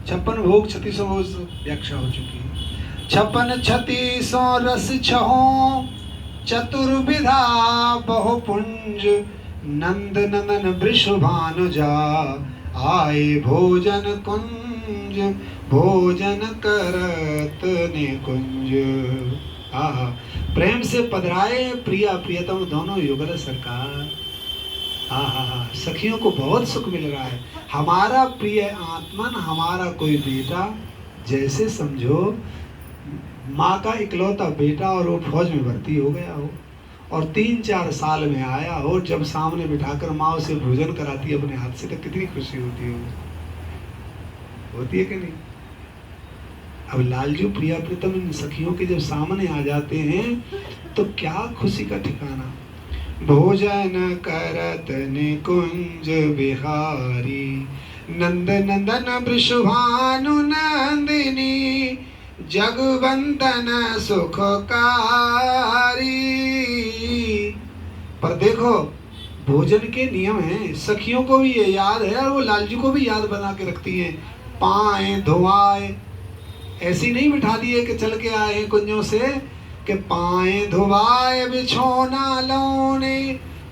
56 भोग 36 व्याख्या हो चुकी है। 56 36 रस छहो चतुर्विधा बहुपुंज नंद नंदन वृषभानुजा आए भोजन कुंज भोजन करत निकुंज। आहा, प्रेम से पधराए प्रिया प्रियतम दोनों युगल सरकार। आहा, सखियों को बहुत सुख मिल रहा है। हमारा प्रिय आत्मन हमारा कोई बेटा, जैसे समझो माँ का इकलौता बेटा और वो फौज में भर्ती हो गया हो और 3-4 साल में आया हो, जब सामने बिठाकर माँ उसे भोजन कराती है अपने हाथ से, तो कितनी खुशी होती है कि नहीं। अब लालजू प्रिया प्रीतम इन सखियों के जब सामने आ जाते हैं तो क्या खुशी का ठिकाना। भोजन करत निकुंज बिहारी नंद नंदन वृषभानु नंदिनी जगवंदन सुखकारी। पर देखो भोजन के नियम हैं, सखियों को भी ये याद है और वो लालजू को भी याद बना के रखती हैं। पाए धोआए, ऐसी नहीं बिठा दिए कि चल के आए कुंजों से, कि पाए धोवाए बिछोना लौने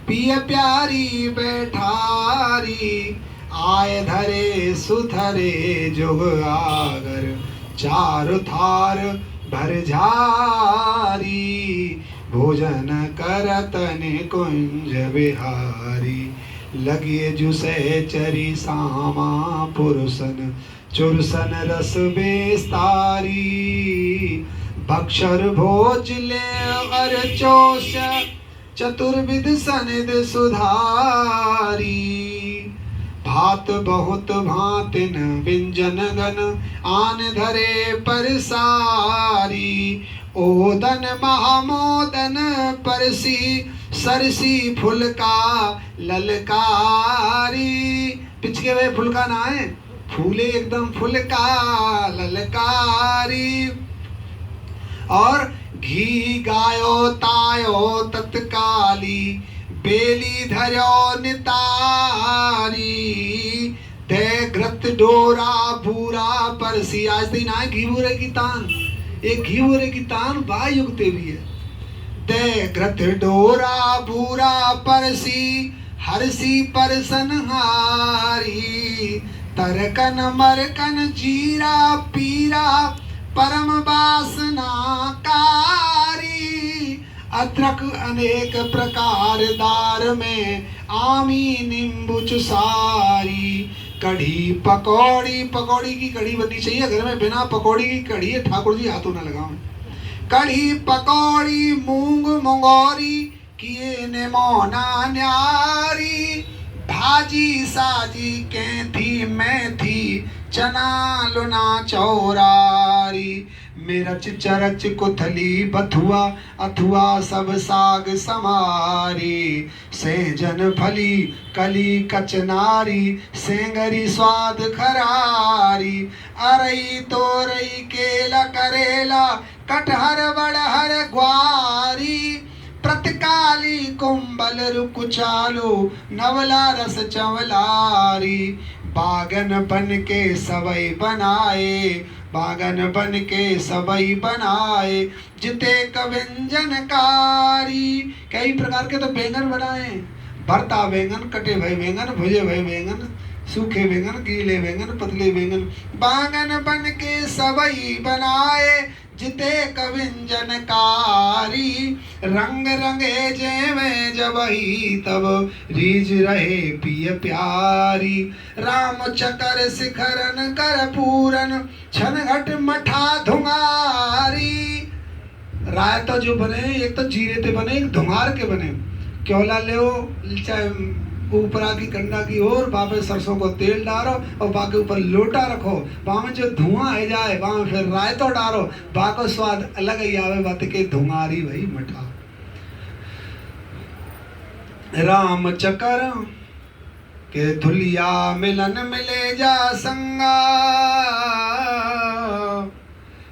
पिय प्यारी बैठारी आए धरे सुथरे जुग आगर चारु थार भर झारी भोजन करत निकुंज बिहारी लगिए जुसे चरी सामा पुरुषन चुरसन रस बेस्तारी भक्षर भोज ले अर चोष चतुर्विध सनिध सुधारी भात बहुत भातिन व्यंजन गन आन धरे परसारी ओदन महामोदन परसी सरसी फुलका ललकारी। पिछके हुए फुलका ना है, फूले एकदम फुलका ललकारी। और घी गायो तायो तत्काली बेली धर्यो नितारी दे घृत डोरा भूरा परसी। आज दिन आए घी भूरे की तान, एक घी भूरे की तान वायुगते भी है। दे घृत डोरा भूरा परसी हरसी परसन हारी तरकन मरकन जीरा पीरा परम वासना कारी अदरक अनेक प्रकार दार में आमी नींबू चुसारी कढ़ी पकौड़ी। पकौड़ी की कढ़ी बननी चाहिए घर में, बिना पकौड़ी की कढ़ी है ठाकुर जी हाथों न लगाओ। कढ़ी पकौड़ी मूंग मुंगौरी किए ने मोना न्यारी भाजी साजी कैथी मैथी चना लुना चौरारी मिर्च चरच कुथली बथुआ अथुआ सब साग समारी सेजन फली कली कचनारी सेंगरी स्वाद खरारी अरई तोरई केला करेला कटहर बड़हर ग्वारी प्रतिकाली कुंबल रुकुचालू नवला रस चवलारी बागन बन के सबई बनाए बागन बन के सबई बनाए जिते व्यंजनकारी। कई प्रकार के तो बैंगन बनाए, भरता बैंगन कटे भय बैंगन भुजे भय बैंगन सूखे बैंगन गीले बैंगन पतले बैंगन बागन बन के सबई बनाए जिते व्यंजनकारी रंग रंगे जेवे जबही तब रीज रहे पिय प्यारी राम चकर शिखरन कर पूरन छन घट मठा धुंगारी। रायता जो बने एक तो जीरे ते बने एक धुंगार के बने। क्योला ले चाहे ऊपरा की कंडा की ओर बापे सरसों को तेल डालो और बाके ऊपर लोटा रखो, वहां में जो धुआं है जाए वहां में फिर रायतो डालो, बाको स्वाद अलग ही आवे बात के धुंगारी भाई मठा। राम चकर के धुलिया मिलन मिले जा संगा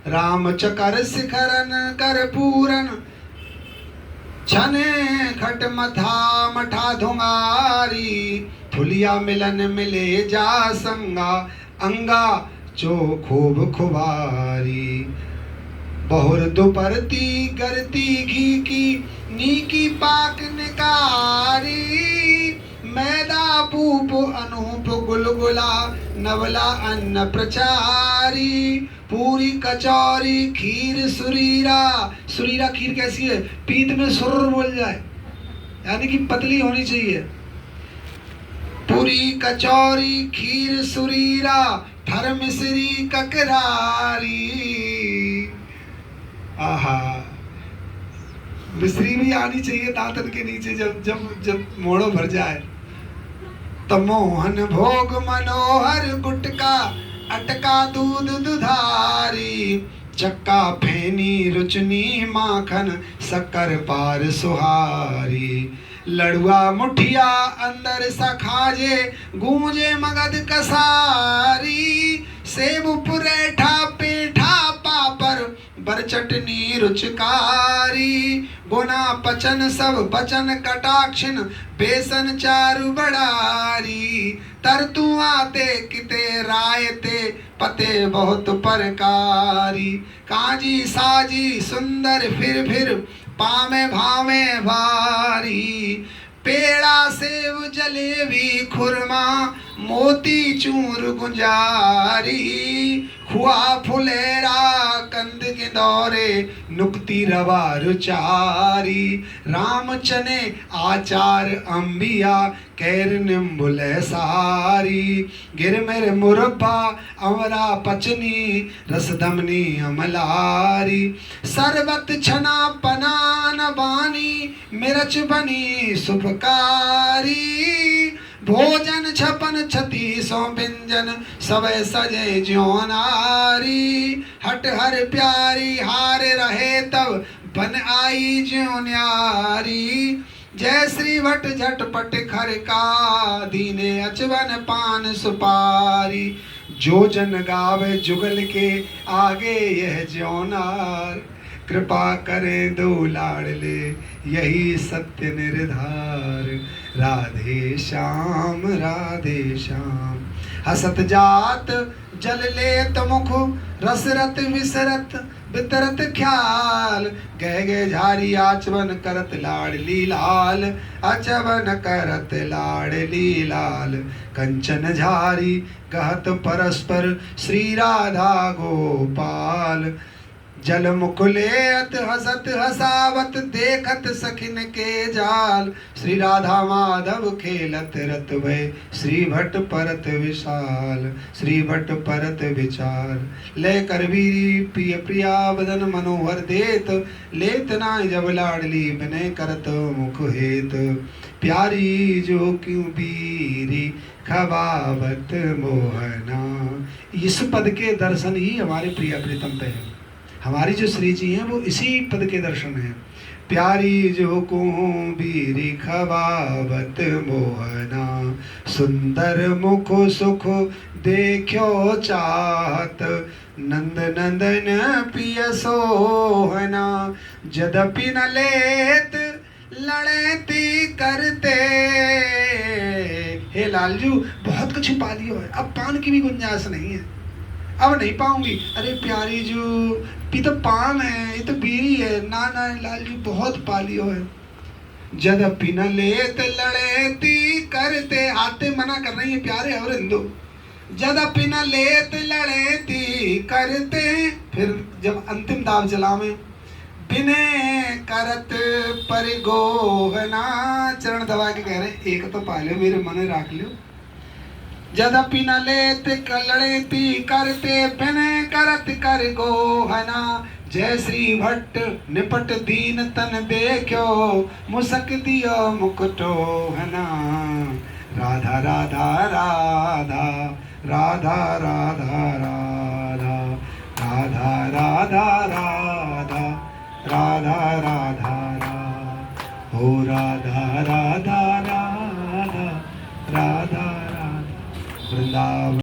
राम चकर शिखरन कर पूरन छने खट मथा मठा धुंगारी धुलिया मिलन मिले जा संगा अंगा चो खूब खुबारी। बहुर दुपरती गरती घी की नीकी पाक निकारी। मैदा पूप अनूप गुलगुला नवला अन्न प्रचारी। पूरी कचौरी खीर सुरीरा। सुरीरा खीर कैसी है? पीठ में सुर बोल जाए, यानी कि पतली होनी चाहिए। पूरी कचौरी खीर सुरीरा थर मिश्री ककरारी। आहा, मिश्री भी आनी चाहिए दांतन के नीचे जब जब जब मोड़ो भर जाए। तमोहन भोग मनोहर गुटका अटका दूध दुधारी। चक्का फेनी रुचनी माखन शक्कर पार सुहारी। लड़ुआ मुठिया अंदर सखाजे गूंजे मगध कसारी। सेब पुरेठा पेठा पापर बर चटनी रुचकारी। गुना पचन सब बचन कटाक्षिन बेसन चारु बड़ारी। तरतुआ ते किते रायते पते बहुत परकारी। काजी साजी सुंदर फिर पामे भावे भारी। पेड़ा सेव जलेबी खुरमा मोती चूर गुंजारी। खुआ फुलेरा कंद के दौरे नुक्ती रवा रुचारी। राम चने आचार अंबिया कैर निम्बुल सारी। गिरमिर मुरब्बा अमरा पचनी रसदमनी अमलारी। सरबत छना पनान बानी मिर्च बनी सुफकारी। भोजन छपन छती सौ व्यंजन सबे सजे ज्योनारी। हट हर प्यारी हार रहे तब बन आई ज्यो न्यारी। जय श्री भट झटपट खरका दीने अचवन पान सुपारी। जो जन गावे जुगल के आगे यह ज्योनार। कृपा करें दो लाडले यही सत्य निर्धार। राधे श्याम राधे श्याम। हसत जात जल लेत मुख रसरत विसरत बितरत ख्याल। गह गह झारी आचवन करत लाडली लाल। अचवन करत लाडली लाल। कंचन झारी कहत परस्पर श्री राधा गोपाल। जल मुकुलेत हसत हसावत देखत सखिन के जाल। श्री राधा माधव खेलत रत भय श्री भट परत विशाल। श्री भट परत विचार ले करवीरी प्रिय प्रिया बदन मनोहर देत। लेत ना जब लाडली बने करत मुख हेत। प्यारी जो क्यों बीरी खबावत मोहना। इस पद के दर्शन ही हमारे प्रिय प्रीतम पे है। हमारी जो श्री जी हैं वो इसी पद के दर्शन हैं। प्यारी जो कुंबीरी खवावत मोहना। सुंदर मुख सुख देखो चाहत नंद नंदन पिय सोहना। जदपि न लेत लड़ती करते। हे लालजू बहुत कुछ पा लियो है, अब पान की भी गुंजाइश नहीं है, अब नहीं पाऊंगी। अरे प्यारी जू ये तो पान है, ये तो बीड़ी है। ना ना लालजू बहुत पा लियो है। जदपि न लेत लड़ती करते। आते मना कर रही है प्यारे और हिंदू। जदपि न लेत लड़ती करते। फिर जब अंतिम दाव चला में बिने करत परिगोहना। चरण दबा के कह रहे एक तो पा लो मेरे मन राख लो। जदपि न लेत लड़ती करते बिने करत कर गोहना। जय श्री भट्ट निपट दीन तन देखो मुसक दियो मुकुटोहना। राधा राधा राधा राधा राधा राधा राधा राधा राधा राधा राधा राधा। हो राधा राधा राधा राधा राधा वृंदावन।